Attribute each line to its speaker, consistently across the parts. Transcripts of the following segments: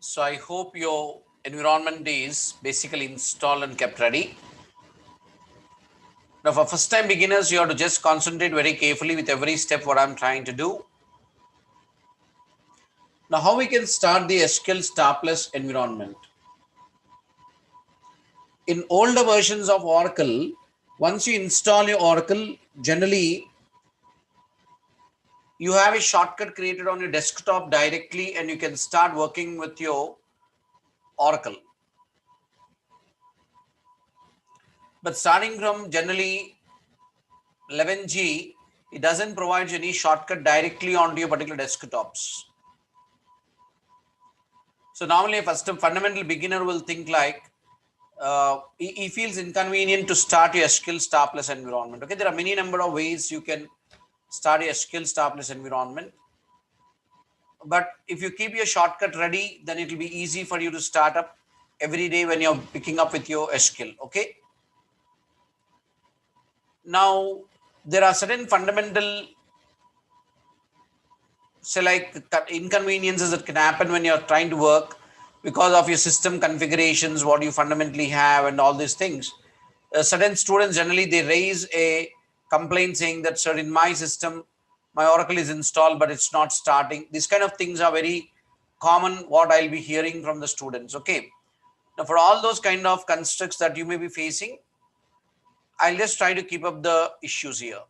Speaker 1: So I hope your environment is basically installed and kept ready. Now for first time beginners, you have to just concentrate very carefully with every step what I'm trying to do. Now how we can start the SQL Star Plus environment. In older versions of Oracle, once you install your Oracle, generally you have a shortcut created on your desktop directly and you can start working with your Oracle. But starting from generally 11G, it doesn't provide any shortcut directly onto your particular desktops. So normally a first fundamental beginner will think like, he feels inconvenient to start your SQL Star Plus environment. Okay, there are many number of ways you can start your SQL Star Plus environment. But if you keep your shortcut ready, then it will be easy for you to start up every day when you're picking up with your SQL. Okay. Now, there are certain fundamental, say like inconveniences that can happen when you're trying to work because of your system configurations, what you fundamentally have and all these things. Certain students generally, they raise a complaint saying that, sir, in my system, my Oracle is installed, but it's not starting. These kind of things are very common, what I'll be hearing from the students. Okay. Now, for all those kind of constructs that you may be facing, I'll just try to keep up the issues here.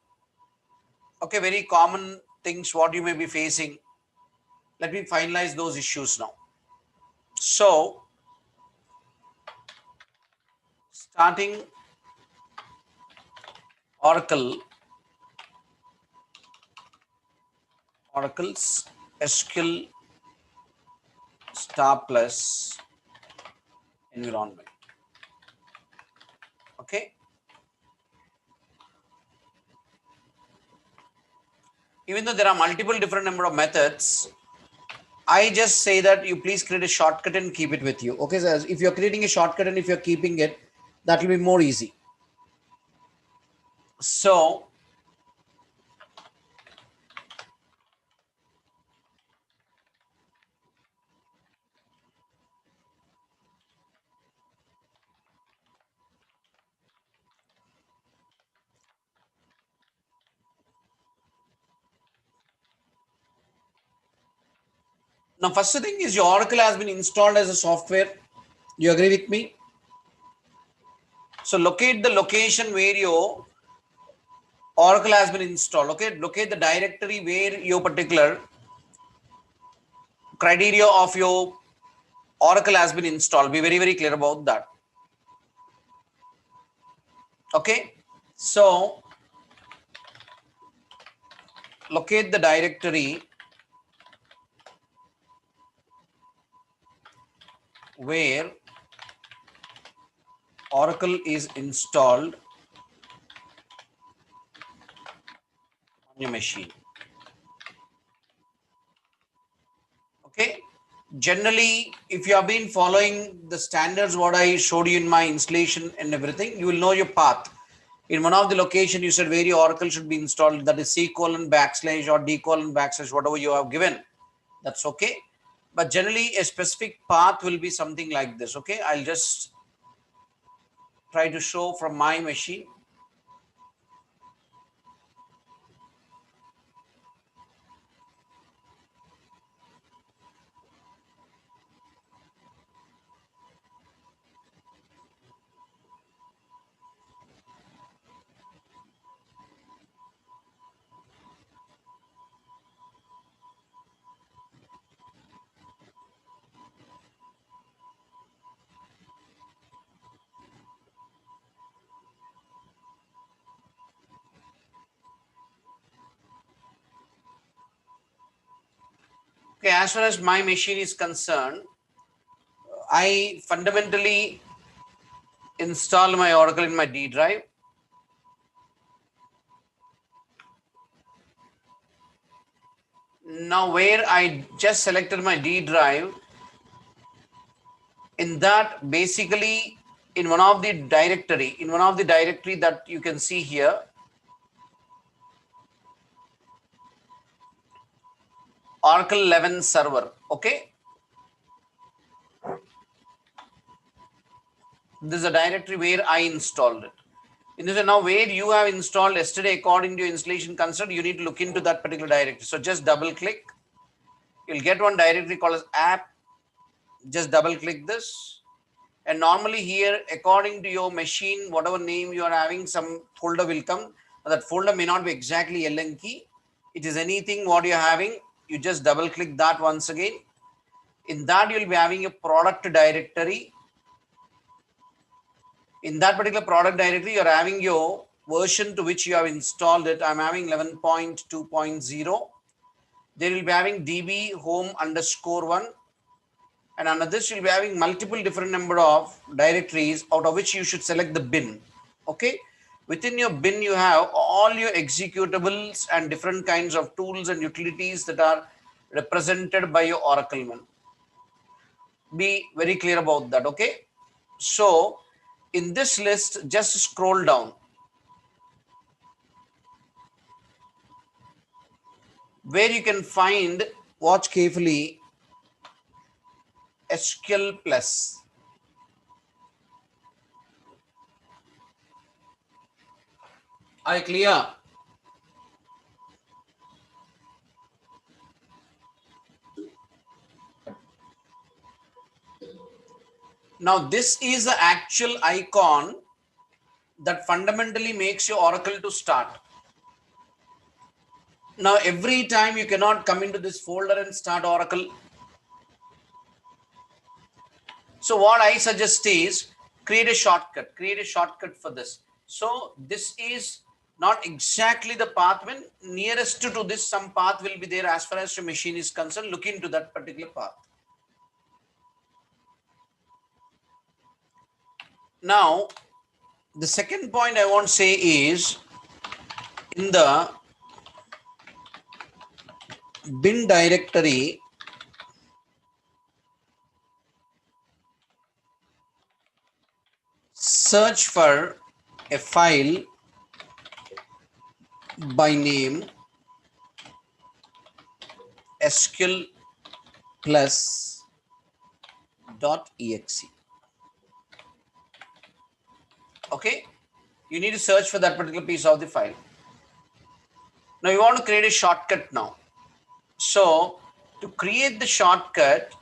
Speaker 1: Okay, very common things what you may be facing. Let me finalize those issues now. So, starting Oracle's SQL Star Plus environment. Okay. Even though there are multiple different number of methods, I just say that you please create a shortcut and keep it with you. Okay, so if you're creating a shortcut and if you're keeping it, that will be more easy. So, now first thing is your Oracle has been installed as a software. You agree with me? So locate the location where your Oracle has been installed. Okay, locate the directory where your particular criteria of your Oracle has been installed. Be very, very clear about that. Okay, so locate the directory where Oracle is installed on your machine. Okay, generally, if you have been following the standards, what I showed you in my installation and everything, you will know your path. In one of the location, you said where your Oracle should be installed, that is C:\/ or D:\/ whatever you have given. That's okay. But generally, a specific path will be something like this. Okay, I'll just try to show from my machine. Okay, as far as my machine is concerned, I fundamentally install my Oracle in my D drive. Now, where I just selected my D drive, in that basically in one of the directory that you can see here, Oracle 11 server. Okay. This is a directory where I installed it. In this, now where you have installed yesterday according to your installation consent, you need to look into that particular directory. So just double click. You'll get one directory called as app. Just double click this. And normally here, according to your machine, whatever name you are having, some folder will come. That folder may not be exactly Yellanki. It is anything what you're having. You just double click that once again. In that, you'll be having a product directory. In that particular product directory, you're having your version to which you have installed it. I'm having 11.2.0. There will be having db home _1. And under this, you'll be having multiple different number of directories, out of which you should select the bin. Okay. Within your bin, you have all your executables and different kinds of tools and utilities that are represented by your Oracle bin. Be very clear about that. Okay. So in this list, just scroll down. Where you can find, watch carefully, SQL Plus. Are you clear? Now this is the actual icon that fundamentally makes your Oracle to start. Now every time you cannot come into this folder and start Oracle. So what I suggest is create a shortcut for this. So this is not exactly the path. When nearest to this, some path will be there as far as your machine is concerned. Look into that particular path. Now, the second point I want to say is, in the bin directory, search for a file by name SQL Plus .exe. Okay, you need to search for that particular piece of the file. Now you want to create a shortcut now. So to create the shortcut,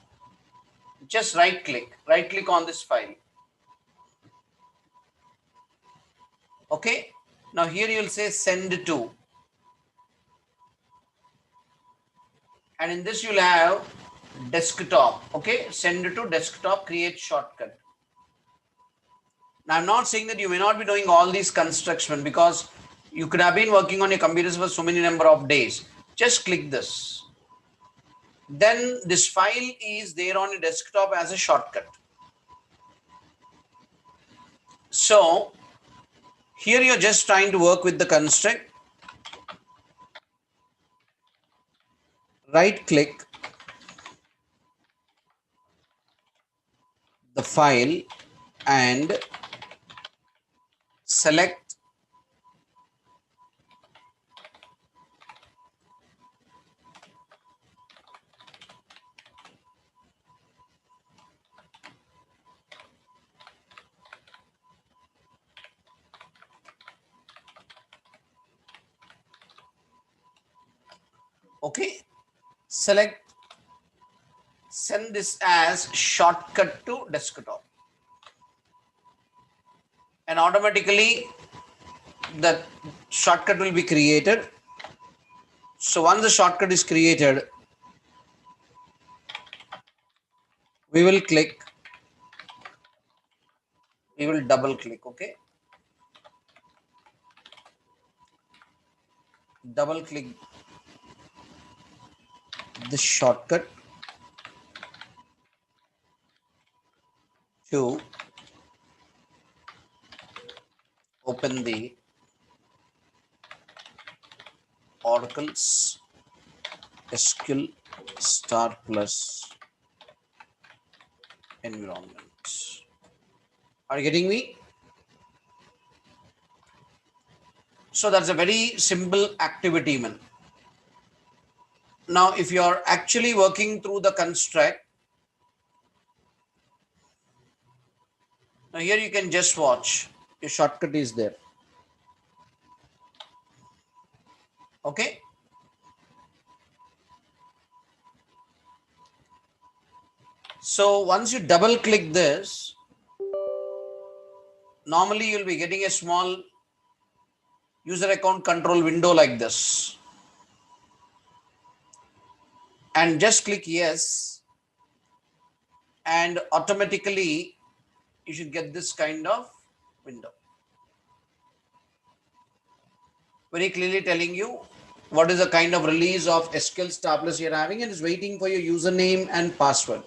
Speaker 1: just right click on this file. Okay, now here you will say send to, and in this you will have desktop. Okay, send to desktop, create shortcut. Now I'm not saying that you may not be doing all these construction, because you could have been working on your computers for so many number of days. Just click this. Then this file is there on your desktop as a shortcut. So here you're just trying to work with the construct. Right click the file and select okay, send this as shortcut to desktop, and automatically the shortcut will be created. So once the shortcut is created, we will double click. Okay, double click this shortcut to open the Oracle's SQL Star Plus environment. Are you getting me? So that's a very simple activity, man. Now, if you're actually working through the construct, Now here you can just watch. Your shortcut is there. Okay. So once you double click this, normally you'll be getting a small user account control window like this. And just click yes. And automatically you should get this kind of window. Very clearly telling you what is the kind of release of SQL Star Plus you're having, and is waiting for your username and password.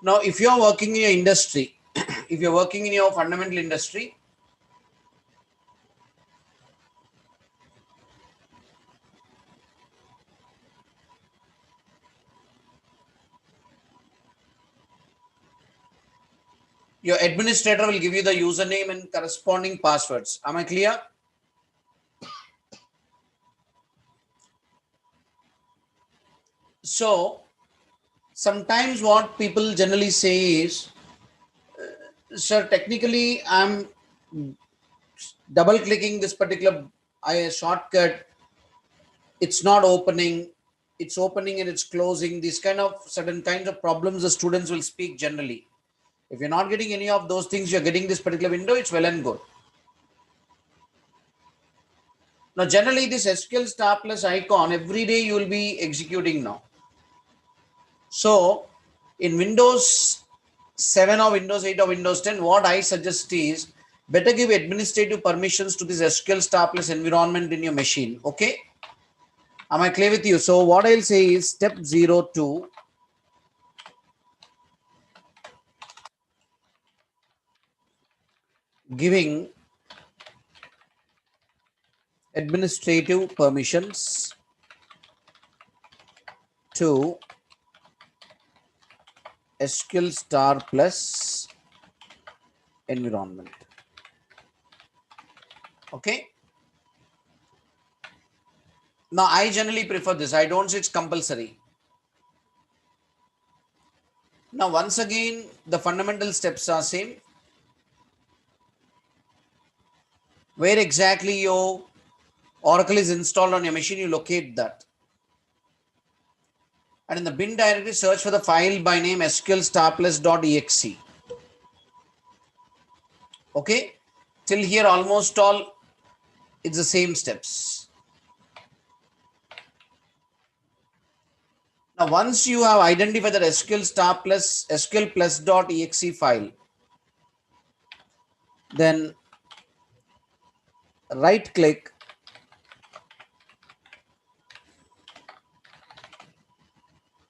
Speaker 1: Now, if you're working in your industry, if you're working in your fundamental industry, your administrator will give you the username and corresponding passwords. Am I clear? So, sometimes what people generally say is, sir, technically I'm double clicking this particular shortcut, it's not opening, it's opening and it's closing. These kind of certain kinds of problems the students will speak generally. If you're not getting any of those things, you're getting this particular window, it's well and good. Now, generally, this SQL Star Plus icon, every day you will be executing now. So, in Windows 7 or Windows 8 or Windows 10, what I suggest is better give administrative permissions to this SQL Star Plus environment in your machine. Okay? Am I clear with you? So, what I'll say is step 02. Giving administrative permissions to SQL Star Plus environment. Okay. Now, I generally prefer this. I don't say it's compulsory. Now, once again, the fundamental steps are same. Where exactly your Oracle is installed on your machine, you locate that. And in the bin directory, search for the file by name sqlstarplus.exe. Okay. Till here, almost all, it's the same steps. Now, once you have identified the SQL Star Plus, SQL Plus.exe file, then right click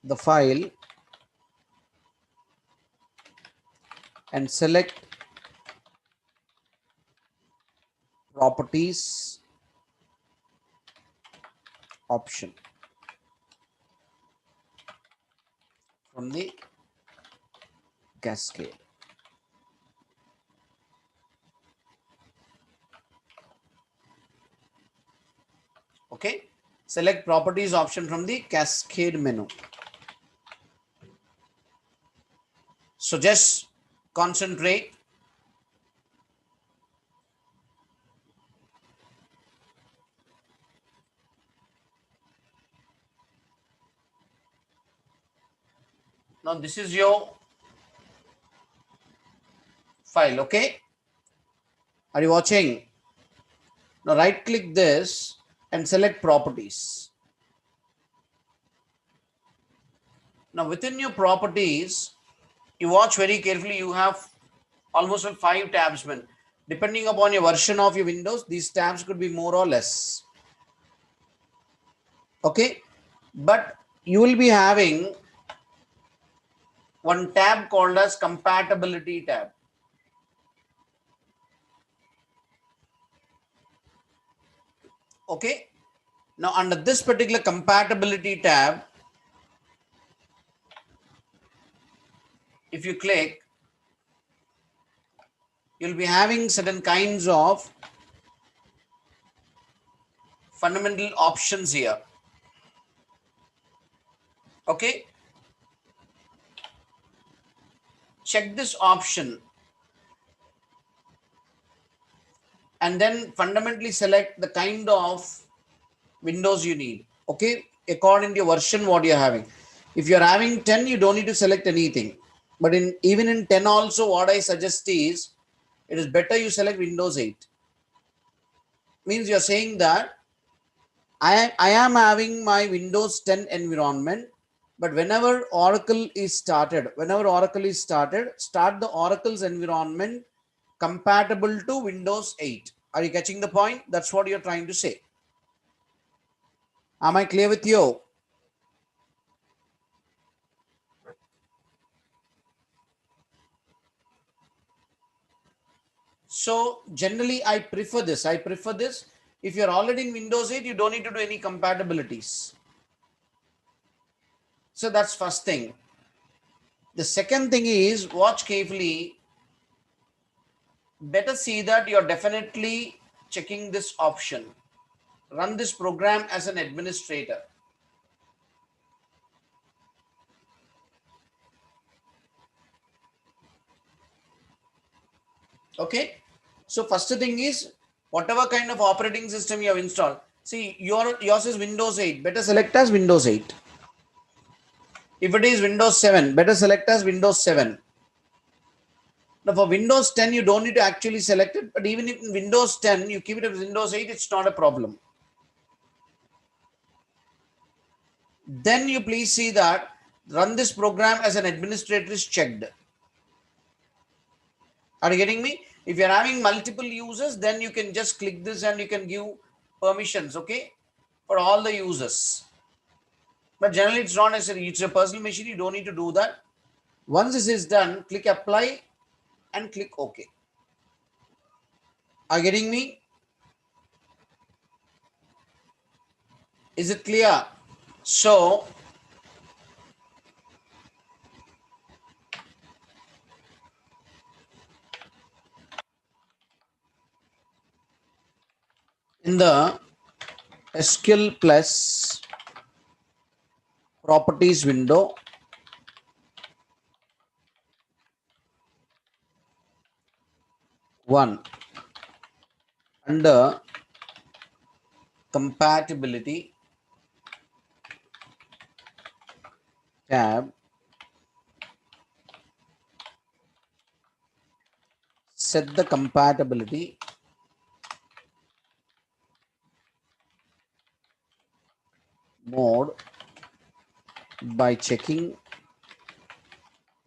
Speaker 1: the file and select properties option from the cascade. Okay, select properties option from the cascade menu. So just concentrate. Now this is your file. Okay, are you watching? Now right click this and select properties. Now within your properties, you watch very carefully. You have almost 5 tabs. Depending upon your version of your Windows, these tabs could be more or less. Okay, but you will be having one tab called as compatibility tab. Okay, now under this particular compatibility tab, if you click, you'll be having certain kinds of fundamental options here. Okay, check this option. and then fundamentally select the kind of Windows you need. Okay, according to your version, what you're having. If you're having 10, you don't need to select anything. But in even in 10 also, what I suggest is it is better you select Windows 8. Means you're saying that I am having my Windows 10 environment, but whenever Oracle is started, start the Oracle's environment compatible to Windows 8. Are you catching the point? That's what you're trying to say. Am I clear with you? So generally I prefer this. If you're already in Windows 8, you don't need to do any compatibilities. So that's first thing. The second thing is watch carefully. Better see that you're definitely checking this option. Run this program as an administrator. Okay. So first thing is whatever kind of operating system you have installed. See, yours is Windows 8. Better select as Windows 8. If it is Windows 7, better select as Windows 7. Now for Windows 10, you don't need to actually select it, but even if in Windows 10, you keep it as Windows 8, it's not a problem. Then you please see that run this program as an administrator is checked. Are you getting me? If you're having multiple users, then you can just click this and you can give permissions, okay, for all the users. But generally, it's not necessary. It's a personal machine. You don't need to do that. Once this is done, click apply and click OK. Are you getting me? Is it clear? So, in the SQL Plus properties window, one under compatibility tab, set the compatibility mode by checking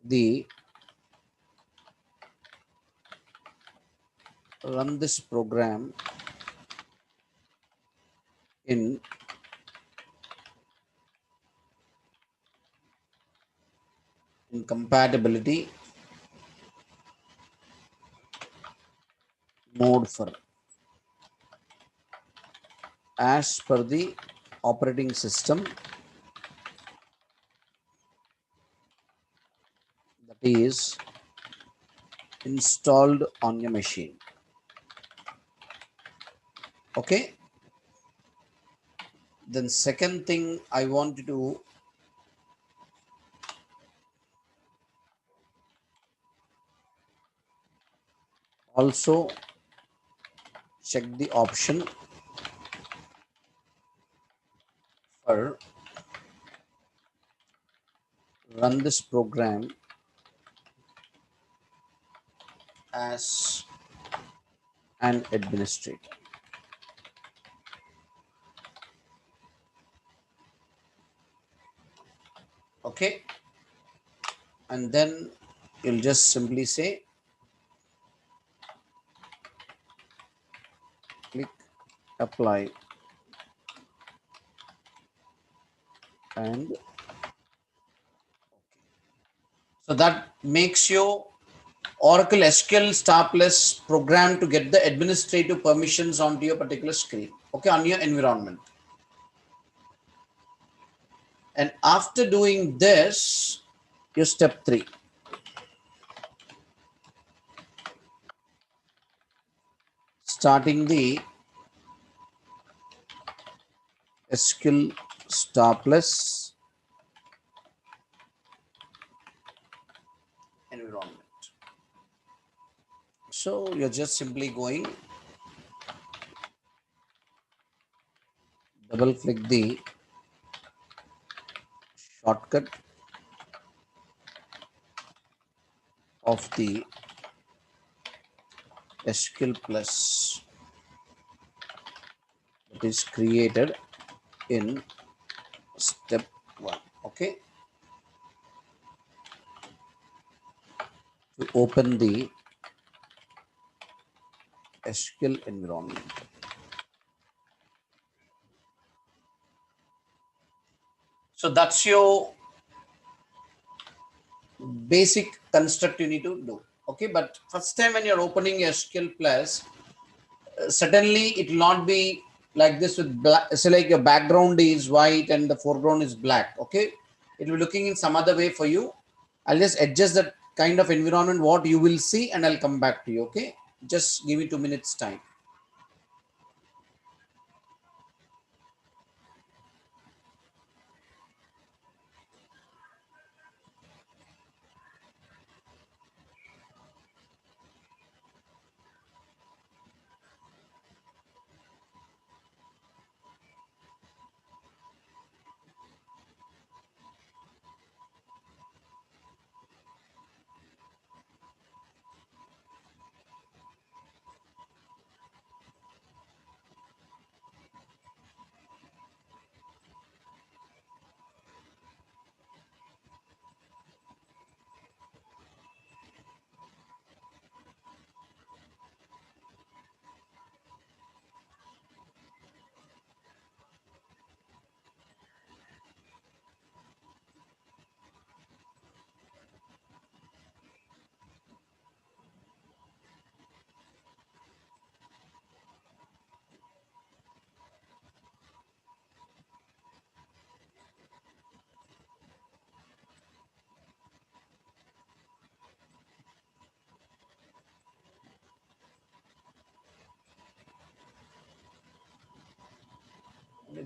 Speaker 1: the run this program in compatibility mode for as per the operating system that is installed on your machine. Okay. Then second thing I want to do, also check the option for run this program as an administrator. Okay. And then you'll just simply say click apply and so that makes your Oracle SQL Star Plus program to get the administrative permissions onto your particular screen, okay, on your environment. And after doing this, your step 3. Starting the SQL Star Plus environment. So you're just simply going double click the shortcut of the SQL Plus that is created in step 1. Okay, to open the SQL environment. So that's your basic construct you need to do. Okay, but first time when you're opening SQL Plus, suddenly it will not be like this with black. So like your background is white and the foreground is black. Okay, it will be looking in some other way for you. I'll just adjust that kind of environment what you will see, and I'll come back to you. Okay, just give me 2 minutes time.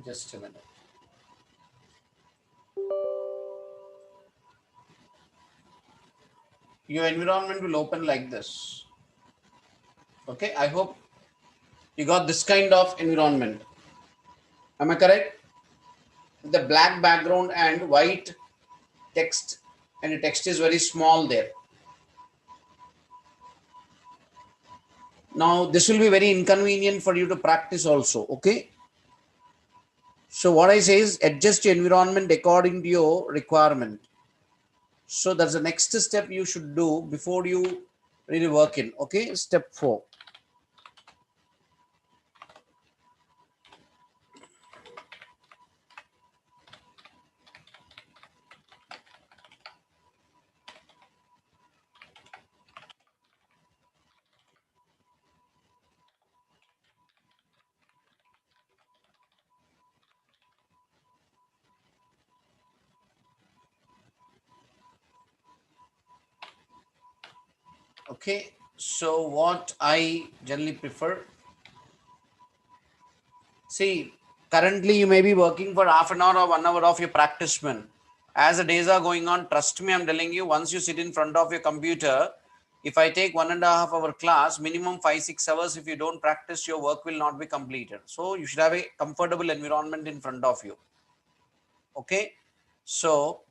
Speaker 1: Just a minute. Your environment will open like this. Okay, I hope you got this kind of environment. Am I correct? The black background and white text, and the text is very small there. Now this will be very inconvenient for you to practice also. Okay, so what I say is adjust your environment according to your requirement. So that's the next step you should do before you really work in. Okay, step 4. Okay, so what I generally prefer, see, currently you may be working for half an hour or 1 hour of your practice man. As the days are going on, trust me, I'm telling you, once you sit in front of your computer, if I take 1.5 hour class, minimum 5-6 hours, if you don't practice, your work will not be completed. So you should have a comfortable environment in front of you. Okay, so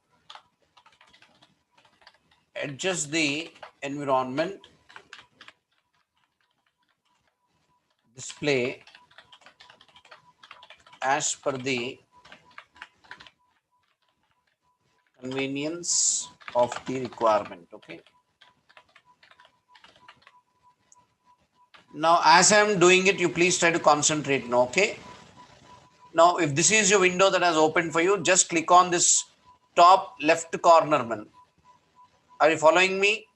Speaker 1: adjust the environment, display as per the convenience of the requirement. Okay, now as I am doing it, you please try to concentrate now. Okay, now if this is your window that has opened for you, just click on this top left corner man. Are you following me?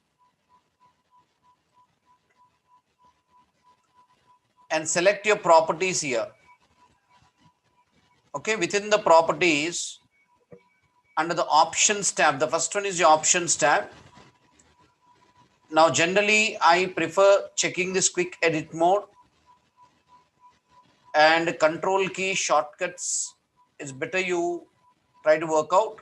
Speaker 1: And select your properties here. Okay, within the properties, under the options tab, the first one is your options tab. Now generally I prefer checking this quick edit mode, and control key shortcuts is better you try to work out.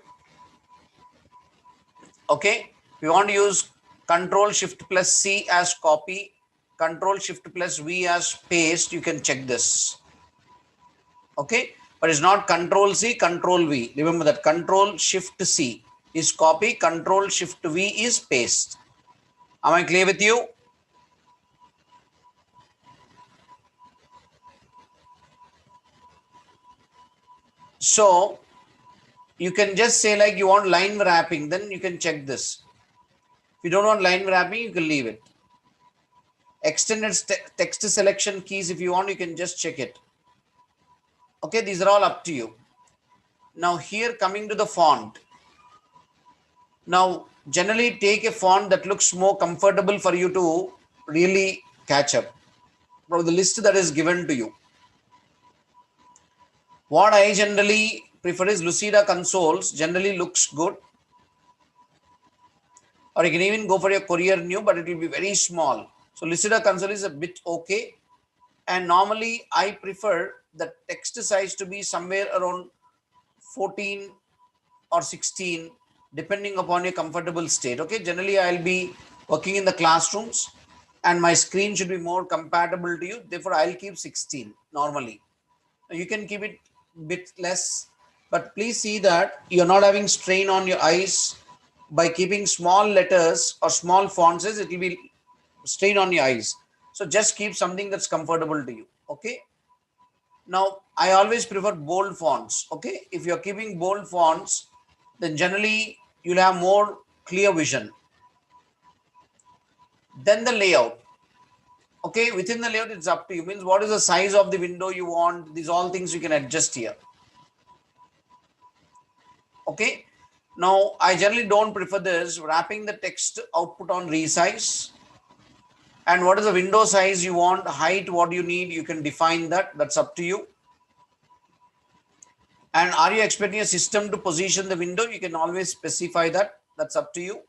Speaker 1: Okay, we want to use control shift plus C as copy, control shift plus V as paste. You can check this. Okay, but it's not Control C, Control V. Remember that Control Shift C is copy, Control Shift V is paste. Am I clear with you? So you can just say like you want line wrapping, then you can check this. If you don't want line wrapping, you can leave it. Extended text selection keys, if you want, you can just check it. Okay, these are all up to you. Now here coming to the font. Now generally take a font that looks more comfortable for you to really catch up from the list that is given to you. What I generally prefer is Lucida Consoles, generally looks good. Or you can even go for your Courier New, but it will be very small. So Lucida Console is a bit okay. And normally I prefer the text size to be somewhere around 14 or 16, depending upon your comfortable state. Okay, generally I'll be working in the classrooms and my screen should be more compatible to you. Therefore, I'll keep 16 normally. You can keep it a bit less, but please see that you're not having strain on your eyes by keeping small letters or small fonts. It will be strain on your eyes. So just keep something that's comfortable to you. Okay. Now, I always prefer bold fonts. Okay. If you're keeping bold fonts, then generally you'll have more clear vision. Then the layout. Okay. Within the layout, it's up to you. Means what is the size of the window you want? These all things you can adjust here. Okay. Now, I generally don't prefer this. Wrapping the text output on resize. And what is the window size you want, height, what you need, you can define that. That's up to you. And are you expecting a system to position the window? You can always specify that. That's up to you.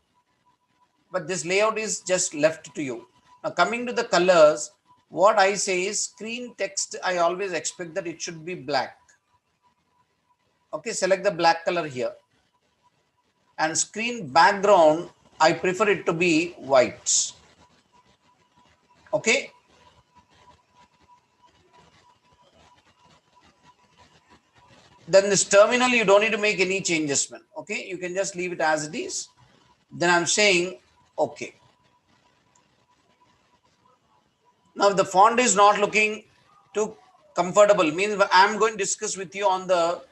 Speaker 1: But this layout is just left to you. Now, coming to the colors, what I say is screen text, I always expect that it should be black. Okay, select the black color here. And screen background, I prefer it to be white. Okay. Then this terminal, you don't need to make any changes, man. Okay, you can just leave it as it is. Then I'm saying, okay. Now, if the font is not looking too comfortable, means I'm going to discuss with you on the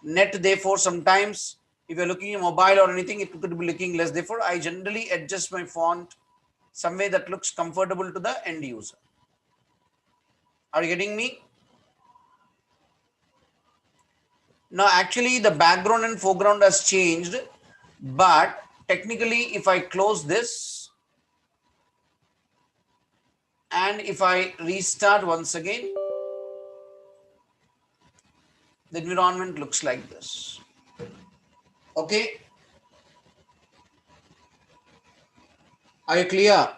Speaker 1: net. Therefore, sometimes if you're looking at mobile or anything, it could be looking less. Therefore, I generally adjust my font some way that looks comfortable to the end user. Are you getting me? Now, actually, the background and foreground has changed, but technically, if I close this and if I restart once again, the environment looks like this. Okay. Are you clear?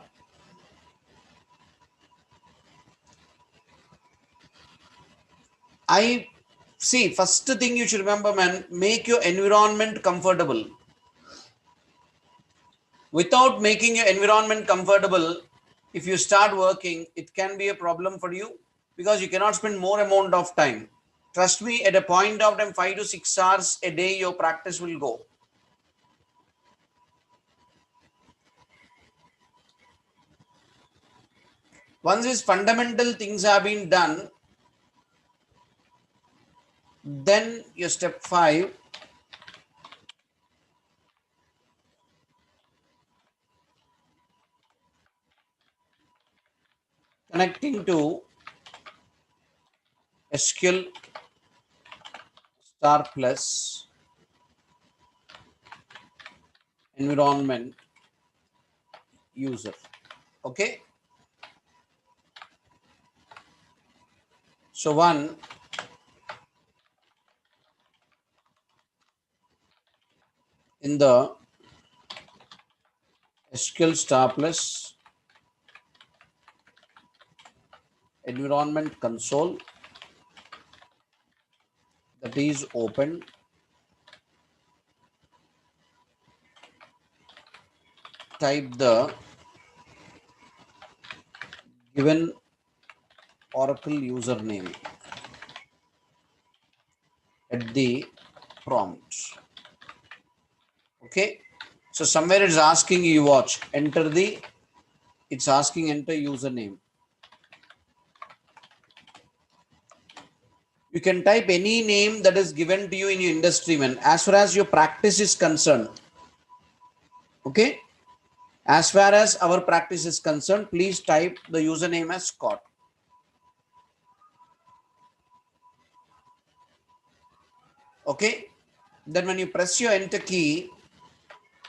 Speaker 1: I see, first thing you should remember, man, make your environment comfortable. Without making your environment comfortable, if you start working, it can be a problem for you because you cannot spend more amount of time. Trust me, at a point of time, 5 to 6 hours a day, your practice will go. Once these fundamental things have been done, then your step 5, connecting to SQL Star Plus environment user. Okay. So one, in the SQL Star Plus environment console that is open, type the given Oracle username. the prompt. Okay, so somewhere it's asking you, watch, enter the, it's asking enter username. You can type any name that is given to you in your industry, man, as far as your practice is concerned. Okay, as far as our practice is concerned, please type the username as Scott. Okay, then when you press your enter key,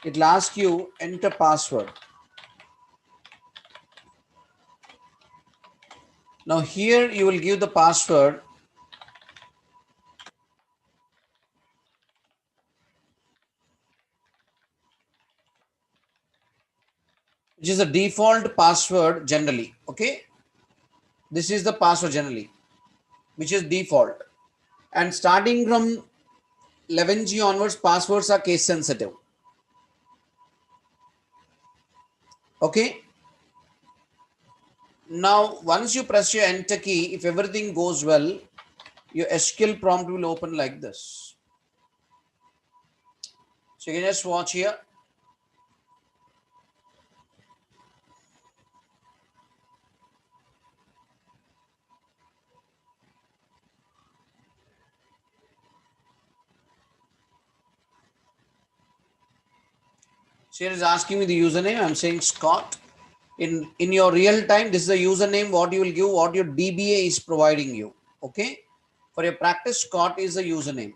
Speaker 1: it will ask you enter password. Now here you will give the password which is the default password generally. Okay, this is the password generally, which is default, and starting from 11G onwards, passwords are case sensitive. Okay, now once you press your enter key, if everything goes well, your SQL prompt will open like this. So you can just watch here. So here is asking me the username. I'm saying Scott. In your real time, this is the username what you will give, what your DBA is providing you. Okay, for your practice, Scott is the username.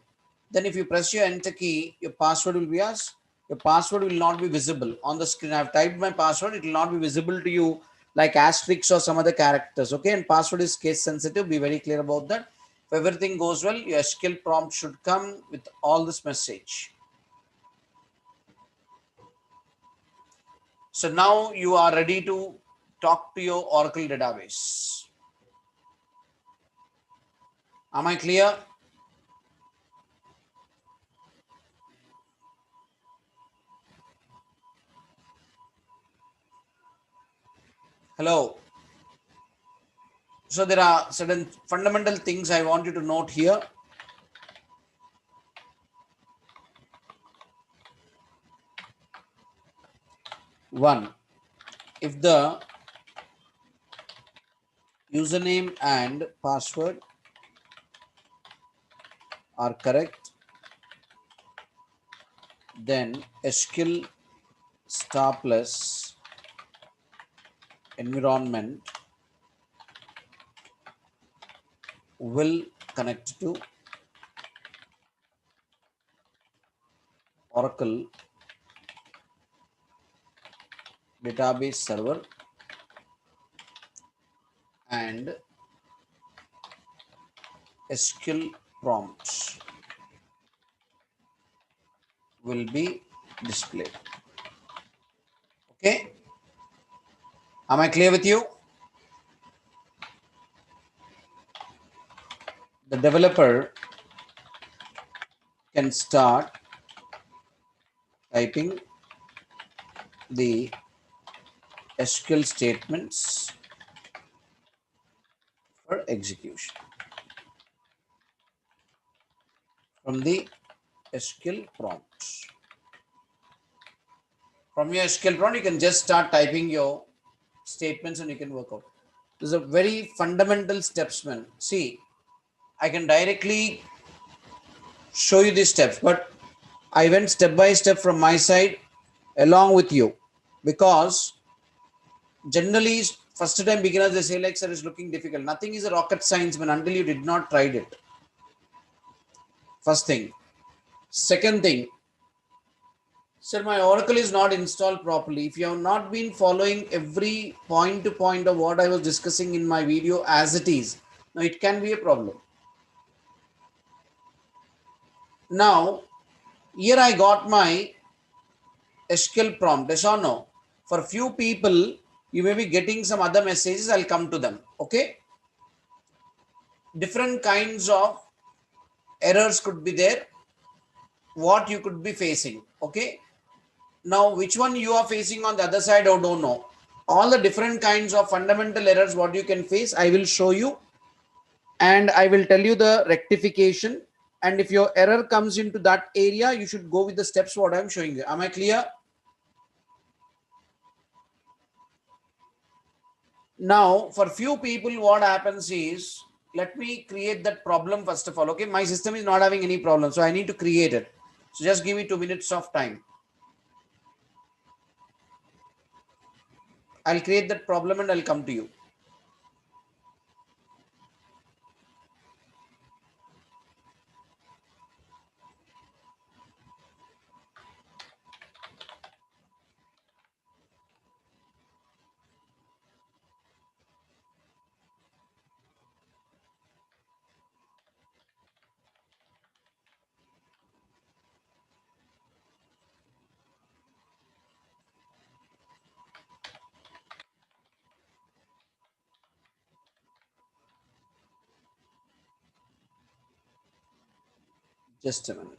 Speaker 1: Then if you press your enter key, your password will be as, your password will not be visible on the screen. I've typed my password, it will not be visible to you like asterisks or some other characters. Okay, and password is case sensitive, be very clear about that. If everything goes well, your SQL prompt should come with all this message. So now you are ready to talk to your Oracle database. Am I clear? Hello. So there are certain fundamental things I want you to note here. One, if the username and password are correct, then SQL star plus environment will connect to Oracle database server and SQL prompts will be displayed. Okay, am I clear with you? The developer can start typing the SQL statements for execution from the SQL prompts. From your SQL prompt, you can just start typing your statements and you can work out. This is a very fundamental steps, man. See, I can directly show you these steps, but I went step by step from my side along with you, because generally first time beginners, they say like, sir, it's looking difficult. Nothing is a rocket science, man, until you did not tried it. First thing. Second thing, sir, my Oracle is not installed properly. If you have not been following every point to point of what I was discussing in my video as it is, now it can be a problem. Now, here I got my SQL prompt, yes or no? For few people, you may be getting some other messages. I'll come to them. Okay. Different kinds of errors could be there, what you could be facing. Okay. Now, which one you are facing on the other side, I don't know. All the different kinds of fundamental errors, what you can face, I will show you. And I will tell you the rectification And if your error comes into that area, you should go with the steps what I'm showing you. Am I clear? Now, for few people, what happens is, let me create that problem first of all. Okay, my system is not having any problem, so I need to create it. So just give me 2 minutes of time. I'll create that problem and I'll come to you. Just a minute.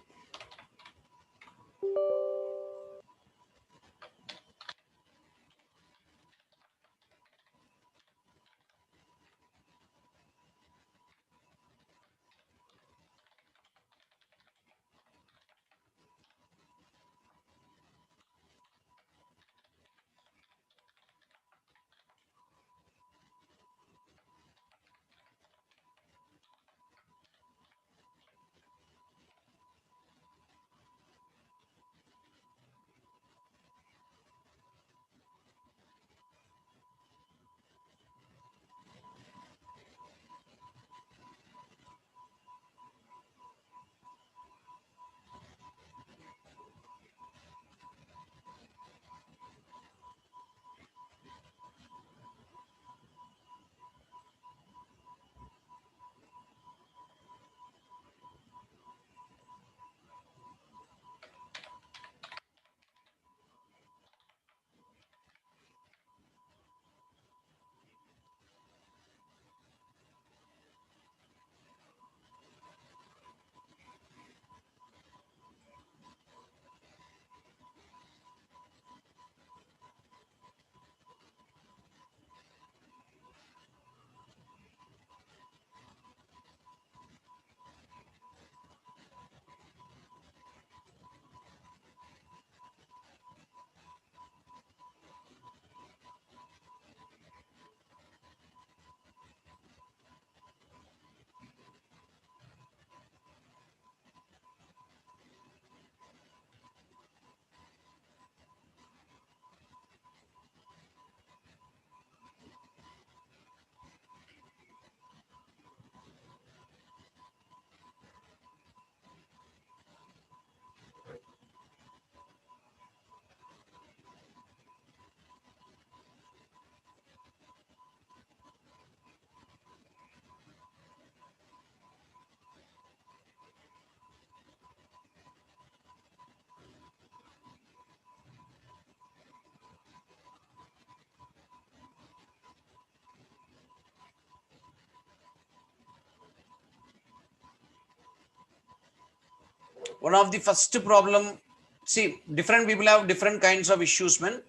Speaker 1: One of the first problem, see, different people have different kinds of issues, man.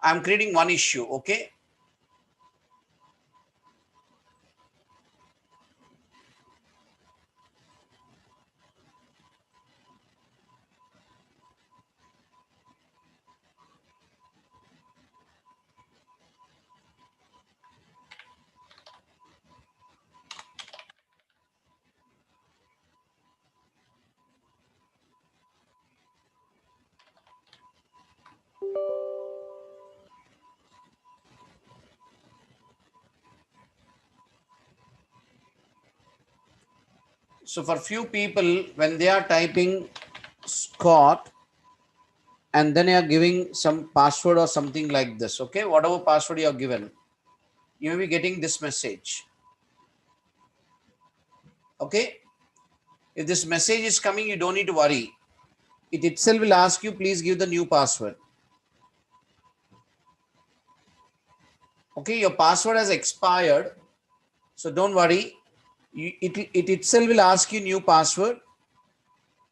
Speaker 1: I'm creating one issue, okay? So for few people, when they are typing Scott and then you are giving some password or something like this, okay? Whatever password you are given, you may be getting this message, okay? If this message is coming, you don't need to worry. It itself will ask you, please give the new password. Okay, your password has expired, so don't worry. It itself will ask you new password.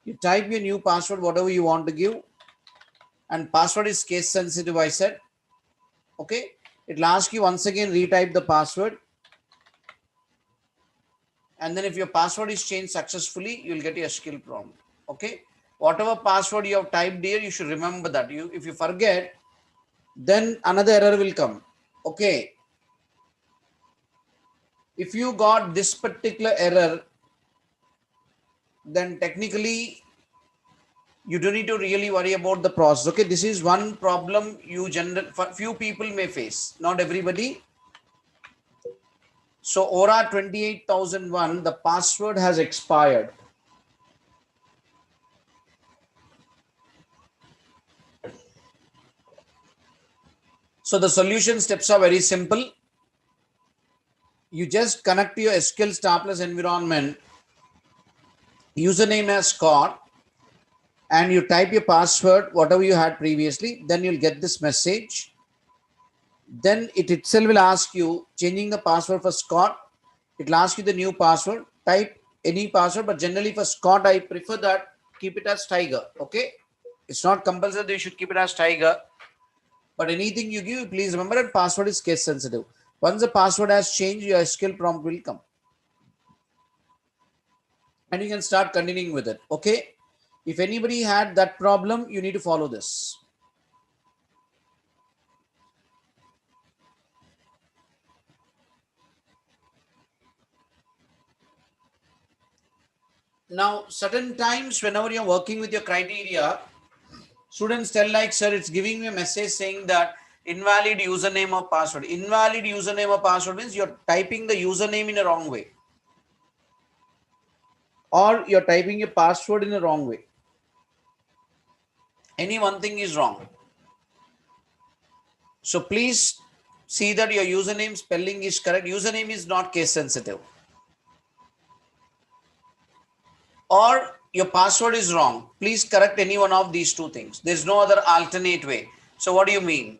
Speaker 1: You type your new password, whatever you want to give, and password is case sensitive, I said. Okay, it will ask you once again, retype the password, and then if your password is changed successfully, you'll get your skill prompt. Okay, whatever password you have typed here, you should remember that. If you forget, then another error will come. Okay, if you got this particular error, then technically you don't need to really worry about the process. Okay, this is one problem you few people may face, not everybody. So Aura 28001, the password has expired. So the solution steps are very simple. You just connect to your SQL Star Plus environment, username as Scott, and you type your password, whatever you had previously, then you'll get this message. Then it itself will ask you, changing the password for Scott, it'll ask you the new password, type any password, but generally for Scott, I prefer that keep it as Tiger. Okay, it's not compulsory that you should keep it as Tiger, but anything you give, please remember that password is case sensitive. Once the password has changed, your SQL prompt will come, and you can start continuing with it. Okay, if anybody had that problem, you need to follow this. Now, certain times whenever you're working with your criteria, students tell like, sir, it's giving me a message saying that invalid username or password. Invalid username or password means you're typing the username in a wrong way, or you're typing your password in a wrong way. Any one thing is wrong. So please see that your username spelling is correct. Username is not case sensitive. Or your password is wrong. Please correct any one of these two things. There's no other alternate way. So what do you mean?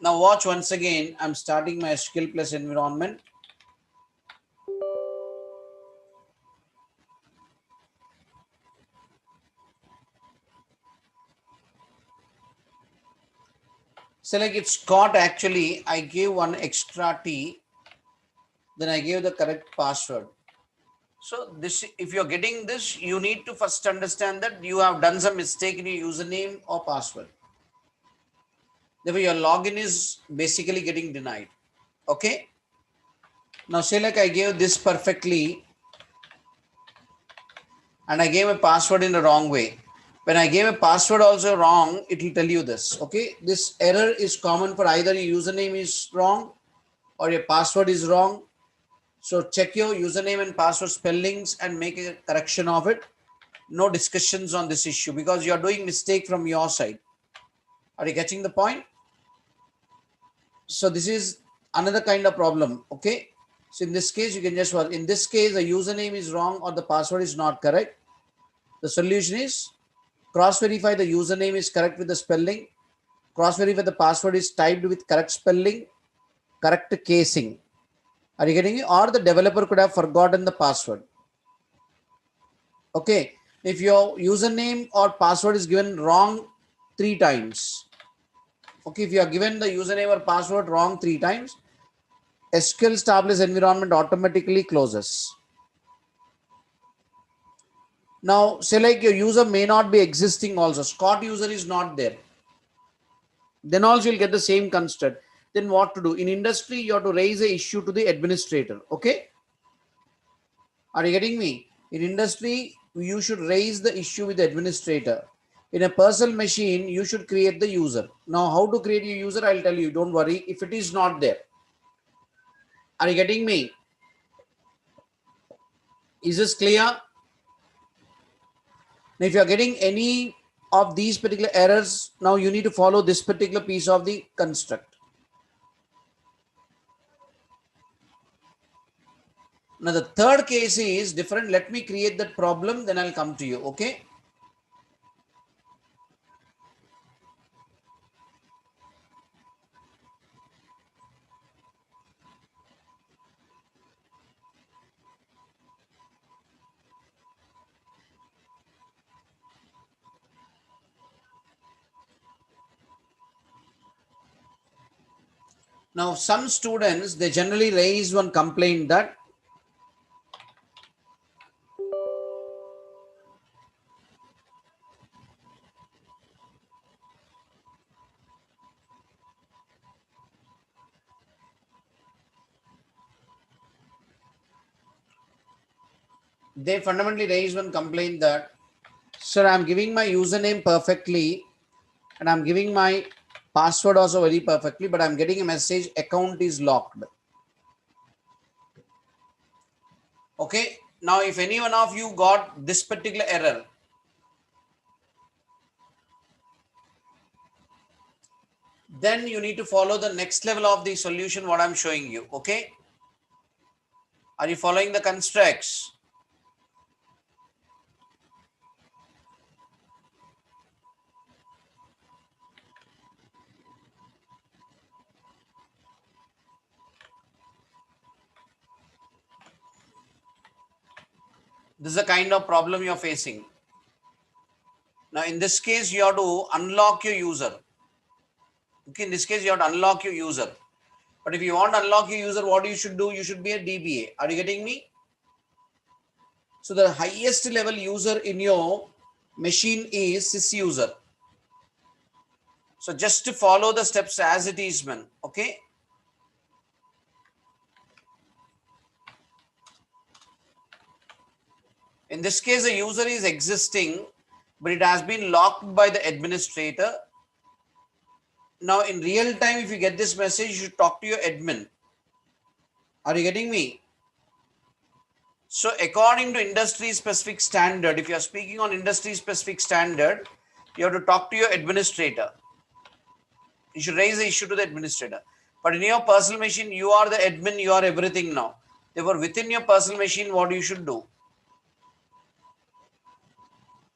Speaker 1: Now watch once again. I'm starting my SQL Plus environment. So like it's Scott, actually I gave one extra T, then I gave the correct password. So this, if you're getting this, you need to first understand that you have done some mistake in your username or password. Therefore your login is basically getting denied. Okay. Now say like I gave this perfectly and I gave a password in the wrong way. When I gave a password also wrong, it will tell you this. Okay. This error is common for either your username is wrong or your password is wrong. So check your username and password spellings and make a correction of it. No discussions on this issue because you are doing mistake from your side. Are you catching the point? So this is another kind of problem. Okay. So in this case, you can just, in this case, the username is wrong or the password is not correct. The solution is cross verify the username is correct with the spelling. Cross verify the password is typed with correct spelling, correct casing. Are you getting it? Or the developer could have forgotten the password. Okay. If your username or password is given wrong 3 times. Okay. If you are given the username or password wrong 3 times, SQL established environment automatically closes. Now, say like your user may not be existing also. Scott user is not there. Then also you'll get the same construct. Then what to do? In industry, you have to raise a issue to the administrator. Okay. Are you getting me? In industry, you should raise the issue with the administrator. In a personal machine, you should create the user. Now, how to create a user, I'll tell you. Don't worry if it is not there. Are you getting me? Is this clear? Now, if you are getting any of these particular errors, now you need to follow this particular piece of the construct. Now, the third case is different. Let me create that problem, then I'll come to you. Okay. Now, some students, they generally raise one complaint that they fundamentally raise one complaint that, sir, I'm giving my username perfectly and I'm giving my password also very perfectly, but I'm getting a message account is locked. Okay. Now, if any one of you got this particular error, then you need to follow the next level of the solution, what I'm showing you. Okay. Are you following the constructs? This is the kind of problem you're facing. Now, in this case, you have to unlock your user. Okay, in this case, you have to unlock your user. But if you want to unlock your user, what you should do? You should be a DBA. Are you getting me? So the highest level user in your machine is sys user. So just to follow the steps as it is, man. Okay. In this case, the user is existing, but it has been locked by the administrator. Now, in real time, if you get this message, you should talk to your admin. Are you getting me? So according to industry specific standard, if you are speaking on industry specific standard, you have to talk to your administrator. You should raise the issue to the administrator. But in your personal machine, you are the admin, you are everything now. Therefore, within your personal machine, what you should do?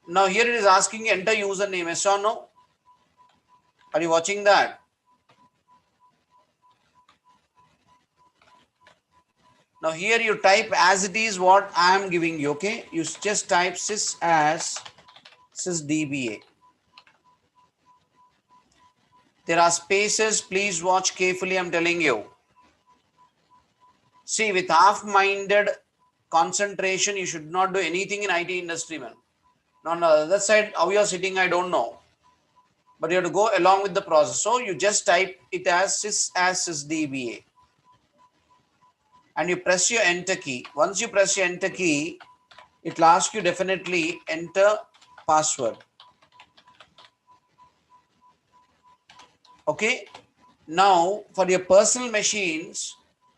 Speaker 1: Now here it is asking you enter username, yes or no? Are you watching that? Now here you type as it is what I am giving you, okay? You just type sys as sysdba. There are spaces, please watch carefully, I'm telling you. See, with half-minded concentration, you should not do anything in IT industry, man. Now, on the other side, how you are sitting, I don't know. But you have to go along with the process. So you just type it as sysdba. And you press your enter key. Once you press your enter key, it will ask you definitely enter password. Okay. Now, for your personal machines,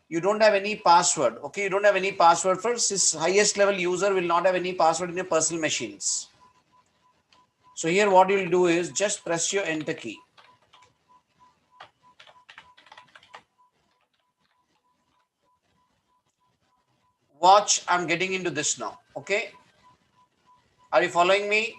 Speaker 1: you don't have any password. Okay. You don't have any password for sys highest level user will not have any password in your personal machines. So here what you'll do is just press your enter key. Watch, I'm getting into this now. Okay. Are you following me?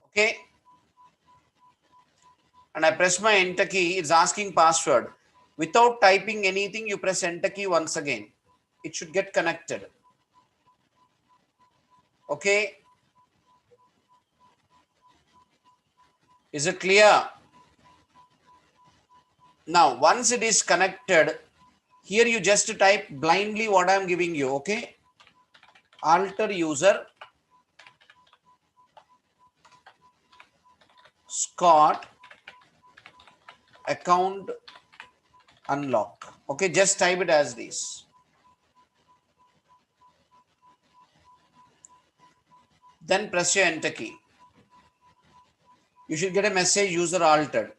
Speaker 1: Okay. And I press my enter key. It's asking password. Without typing anything, you press enter key once again. It should get connected. Okay. Is it clear? Now, once it is connected, here you just type blindly what I'm giving you. Okay. Alter user Scott account unlock. Okay. Just type it as this. Then press your enter key. You should get a message user altered.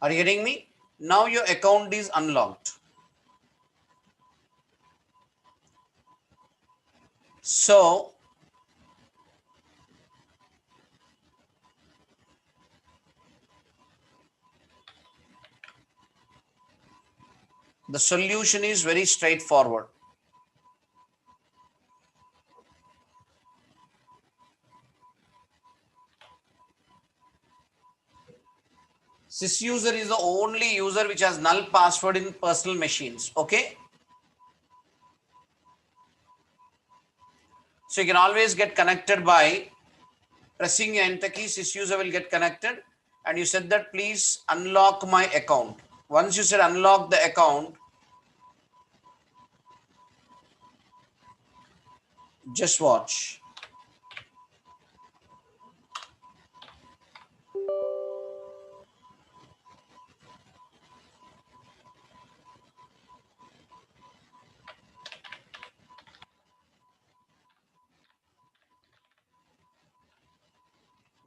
Speaker 1: Are you getting me? Now your account is unlocked. So the solution is very straightforward. Sys user is the only user which has null password in personal machines. Okay. So you can always get connected by pressing your enter key. Sys user will get connected, and you said that please unlock my account. Once you said unlock the account, just watch.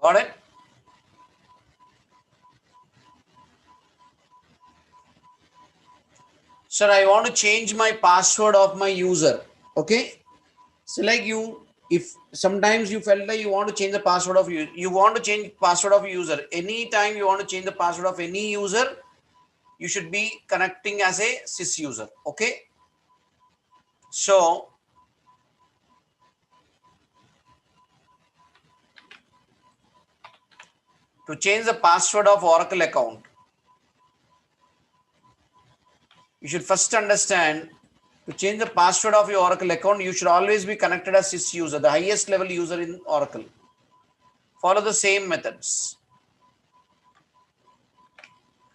Speaker 1: Got it? Sir, I want to change my password of my user. Okay. So like you, if sometimes you felt like you want to change the password of you want to change password of user. Anytime you want to change the password of any user, you should be connecting as a sys user. Okay. So to change the password of Oracle account, you should first understand to change the password of your Oracle account, you should always be connected as sys user, the highest level user in Oracle. Follow the same methods.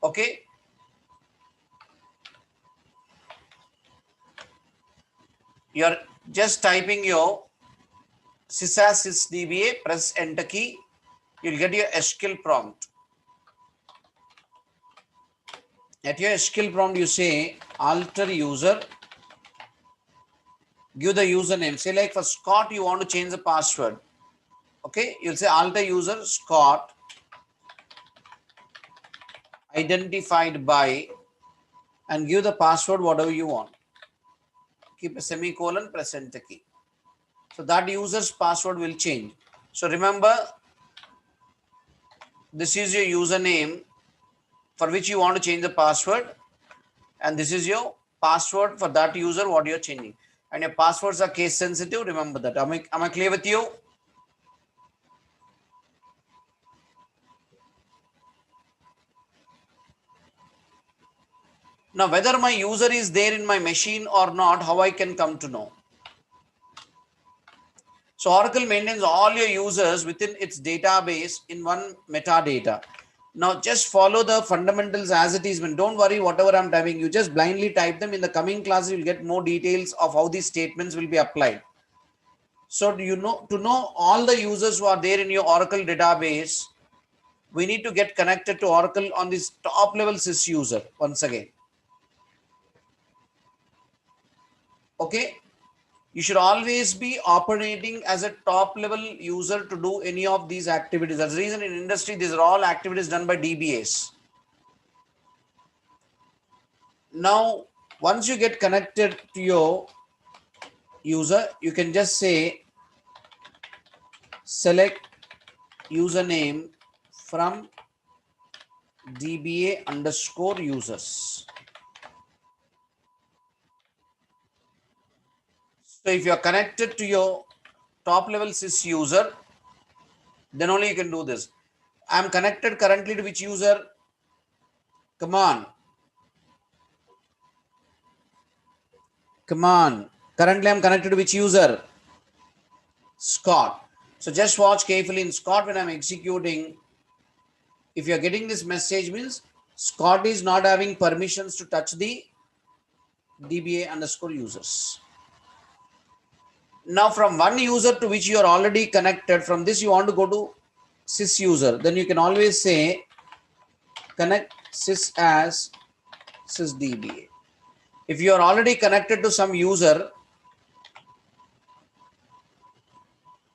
Speaker 1: Okay. You're just typing your sysas sysdba, press enter key, you'll get your SQL prompt. At your SQL prompt, you say alter user, give the username. Say like for Scott, you want to change the password. Okay, you'll say alter user Scott identified by, and give the password whatever you want. Keep a semicolon, press enter key. So that user's password will change. So remember, this is your username for which you want to change the password, and this is your password for that user what you're changing. And your passwords are case sensitive. Remember that. Am I clear with you? Now, whether my user is there in my machine or not, how I can come to know? So Oracle maintains all your users within its database in one metadata. Now just follow the fundamentals as it is. Don't worry whatever I'm typing. You just blindly type them. In the coming class, you'll get more details of how these statements will be applied. So to know all the users who are there in your Oracle database, we need to get connected to Oracle on this top level sys user once again. Okay. You should always be operating as a top level user to do any of these activities. That's the reason in industry, these are all activities done by DBAs. Now, once you get connected to your user, you can just say select username from DBA underscore users. So if you are connected to your top level sys user, then only you can do this. I am connected currently to which user? Come on. Currently I'm connected to which user? Scott. So just watch carefully in Scott when I'm executing. If you're getting this message means Scott is not having permissions to touch the DBA underscore users. Now from one user to which you are already connected, from this you want to go to sys user, then you can always say connect sys as sysdba. If you are already connected to some user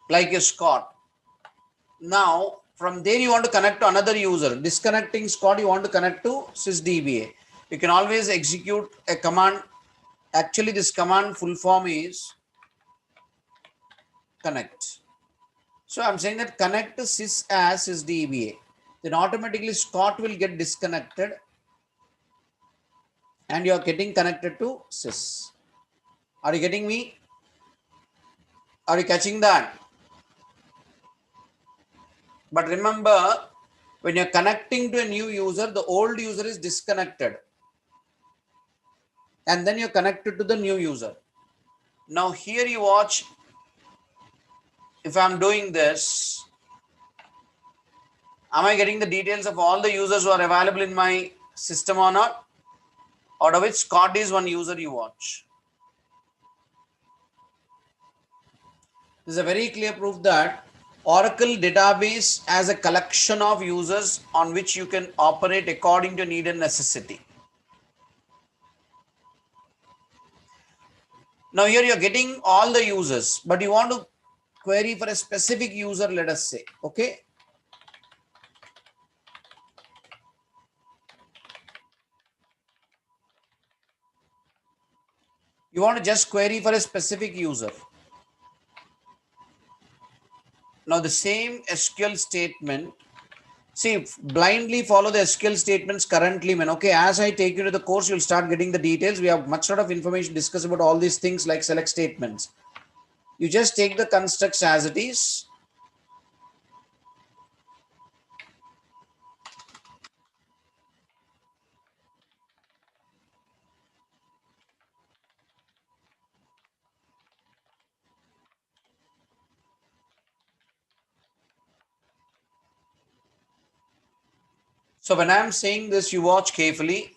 Speaker 1: like a Scott, now from there you want to connect to another user. Disconnecting Scott, you want to connect to sysdba. You can always execute a command. Actually, this command full form is connect. So I'm saying that connect to sys as sysdba. Then automatically Scott will get disconnected and you are getting connected to sys. Are you getting me? Are you catching that? But remember, When you're connecting to a new user, the old user is disconnected. And then you're connected to the new user. Now here you watch, if I'm doing this, am I getting the details of all the users who are available in my system or not? Out of which Scott is one user you watch. This is a very clear proof that Oracle database as a collection of users on which you can operate according to need and necessity. Now here you're getting all the users, but you want to query for a specific user, let us say, okay? You want to just query for a specific user. Now the same SQL statement, see, blindly follow the SQL statements currently, man. Okay, as I take you to the course, you'll start getting the details. We have much sort of information discussed about all these things like select statements. You just take the constructs as it is. So when I'm saying this, you watch carefully.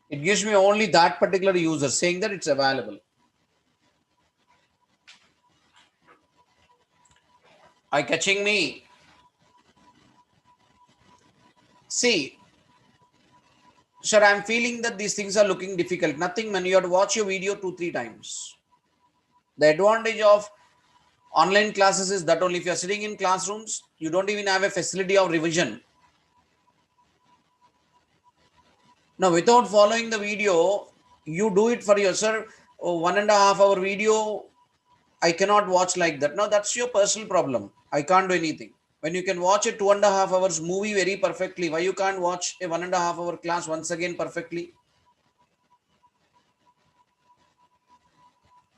Speaker 1: It gives me only that particular user saying that it's available. Are you catching me? See, sir, I'm feeling that these things are looking difficult. Nothing, man. You have to watch your video 2-3 times. The advantage of online classes is that only if you're sitting in classrooms, you don't even have a facility of revision. Now, without following the video, you do it for yourself. 1.5 hour video, I cannot watch like that. Now, that's your personal problem. I can't do anything. When you can watch a 2.5 hours movie very perfectly, why you can't watch a 1.5 hour class once again perfectly?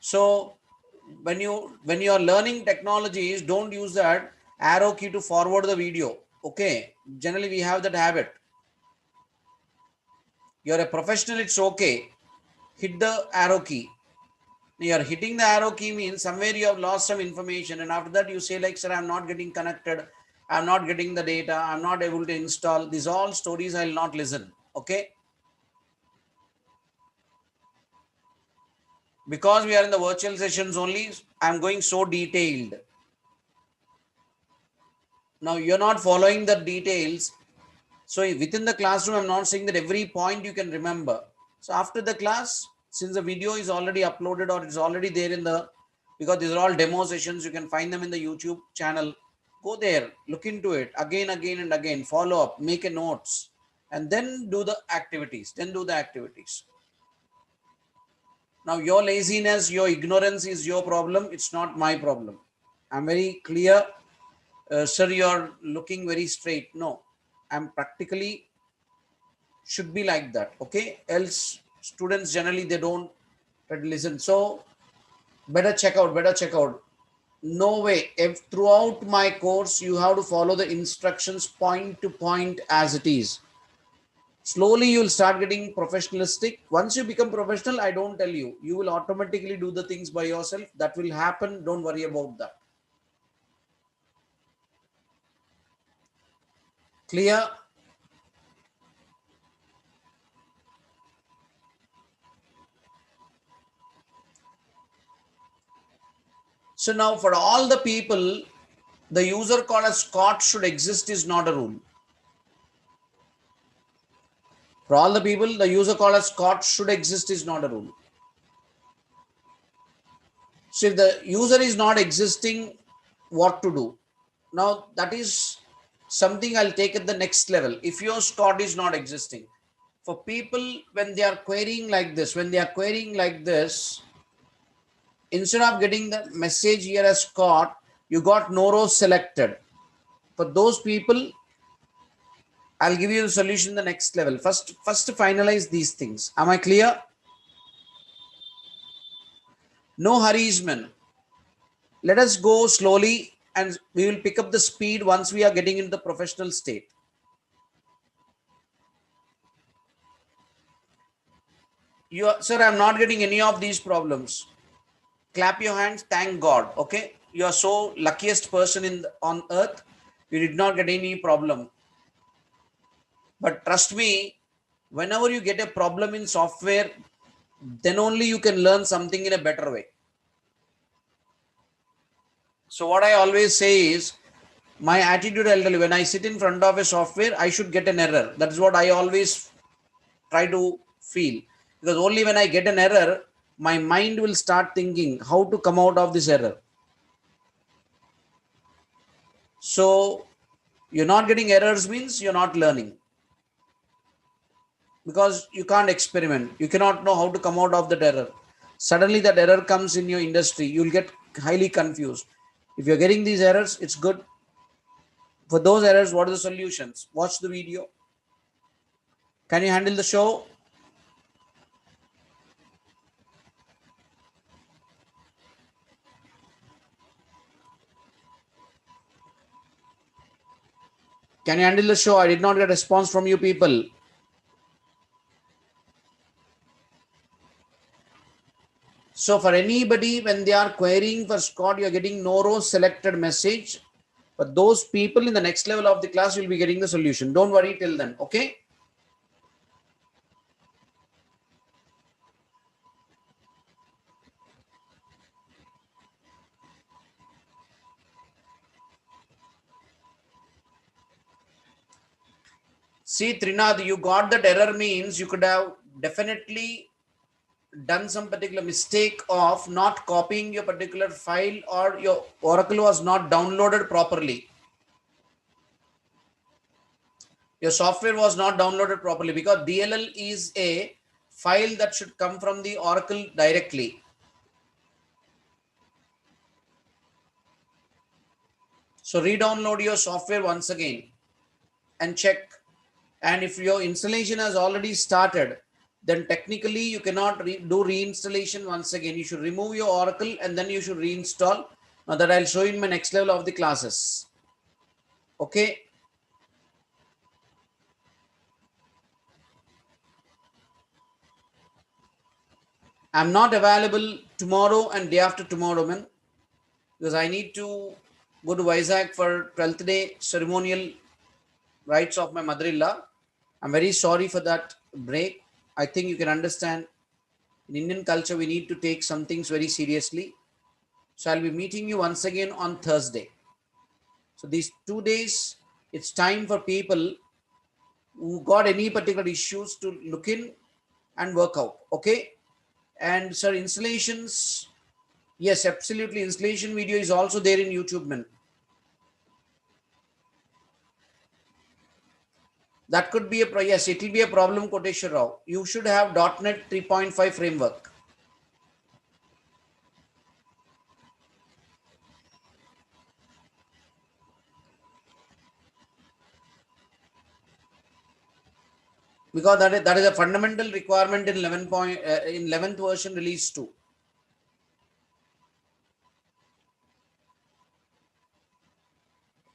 Speaker 1: So when you are learning technologies, don't use that arrow key to forward the video. Okay, generally we have that habit. You're a professional, it's okay. Hit the arrow key. You're hitting the arrow key means somewhere you have lost some information, and after that you say like, sir, I'm not getting connected, I'm not getting the data, I'm not able to install. These all stories I'll not listen. Okay, because we are in the virtual sessions only, I'm going so detailed. Now you're not following the details. So within the classroom, I'm not saying that every point you can remember. So after the class, since the video is already uploaded or it's already there in the, because these are all demo sessions, you can find them in the YouTube channel. Go there, look into it again, and again, follow up, make a notes, and then do the activities. Now your laziness, your ignorance is your problem. It's not my problem. I'm very clear. Sir, you're looking very straight. No, I'm practically should be like that. Okay, else students generally they don't listen. So better check out. No way. If throughout my course you have to follow the instructions point to point as it is. Slowly you will start getting professionalistic. Once you become professional, I don't tell you, you will automatically do the things by yourself. That will happen. Don't worry about that. Clear? So now for all the people, the user called as Scott should exist is not a rule. For all the people, the user called as Scott should exist is not a rule. So if the user is not existing, what to do? Now that is something I'll take at the next level. If your Scott is not existing, for people when they are querying like this, instead of getting the message here as Scott, You got no rows selected. For those people, I'll give you the solution the next level. First finalize these things. Am I clear? No hurries, man. Let us go slowly and we will pick up the speed once we are getting into the professional state. Sir, I'm not getting any of these problems. Clap your hands. Thank God. Okay. You are so luckiest person on earth. You did not get any problem. But trust me, whenever you get a problem in software, then only you can learn something in a better way. So what I always say is, my attitude, I'll tell you, when I sit in front of a software, I should get an error. That is what I always try to feel. Because only when I get an error, my mind will start thinking how to come out of this error. So you're not getting errors means you're not learning. Because you can't experiment. You cannot know how to come out of that error. Suddenly that error comes in your industry. You'll get highly confused. If you're getting these errors, it's good. For those errors, what are the solutions? Watch the video. Can you handle the show? Can you handle the show? I did not get a response from you people. So for anybody, when they are querying for Scott, you're getting no row selected message. But those people in the next level of the class will be getting the solution. Don't worry till then. Okay. See, Trinath, you got that error means you could have definitely done some particular mistake of not copying your particular file, or your Oracle was not downloaded properly. Your software was not downloaded properly, because DLL is a file that should come from the Oracle directly. So re-download your software once again and check. And if your installation has already started, then technically you cannot do reinstallation once again. You should remove your Oracle and then you should reinstall. Now that I'll show you in my next level of the classes. Okay. I'm not available tomorrow and day after tomorrow, man, because I need to go to Vizag for 12th day ceremonial rites of my mother-in-law. I'm very sorry for that break. I think you can understand, in Indian culture, we need to take some things very seriously. So I'll be meeting you once again on Thursday. So these 2 days, it's time for people who got any particular issues to look in and work out. Okay. And sir, installations, yes, absolutely. Installation video is also there in YouTube, man. That could be yes, it will be a problem, Koteshwar Rao. You should have .NET 3.5 framework. Because that is a fundamental requirement in 11th version release 2.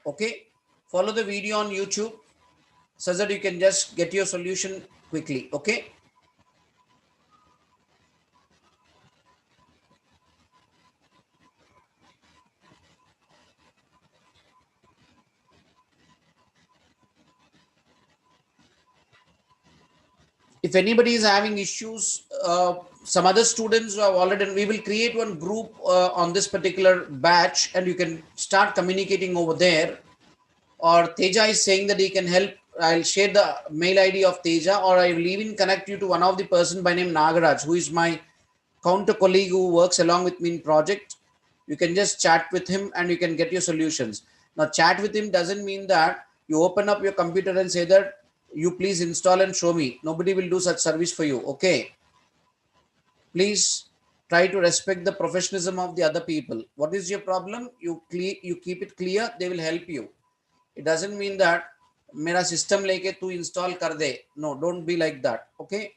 Speaker 1: Okay, follow the video on YouTube so that you can just get your solution quickly. Okay. If anybody is having issues, some other students who have already, we will create one group on this particular batch and you can start communicating over there. Or Teja is saying that he can help. I'll share the mail ID of Teja, or I will even connect you to one of the person by name Nagaraj, who is my counter colleague who works along with me in project. You can just chat with him and you can get your solutions. Now, chat with him doesn't mean that you open up your computer and say that you please install and show me. Nobody will do such service for you. Okay. Please Try to respect the professionalism of the other people. What is your problem? You keep it clear. They will help you. It doesn't mean that मेरा system लेके तू install कर दे. No, don't be like that. Okay.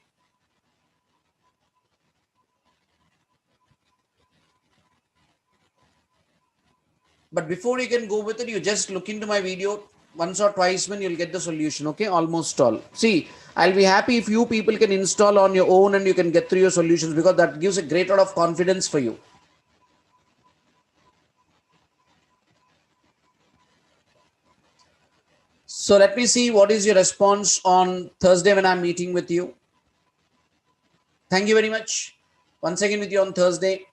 Speaker 1: But before you can go with it, you just look into my video once or twice when you'll get the solution. Okay, almost all. See, I'll be happy if you people can install on your own and you can get through your solutions, because that gives a great lot of confidence for you. So let me see what is your response on Thursday when I'm meeting with you. Thank you very much. Once again with you on Thursday.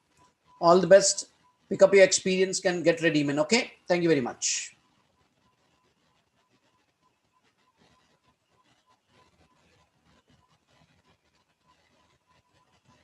Speaker 1: All the best. Pick up your experience and get ready, man. Okay. Thank you very much.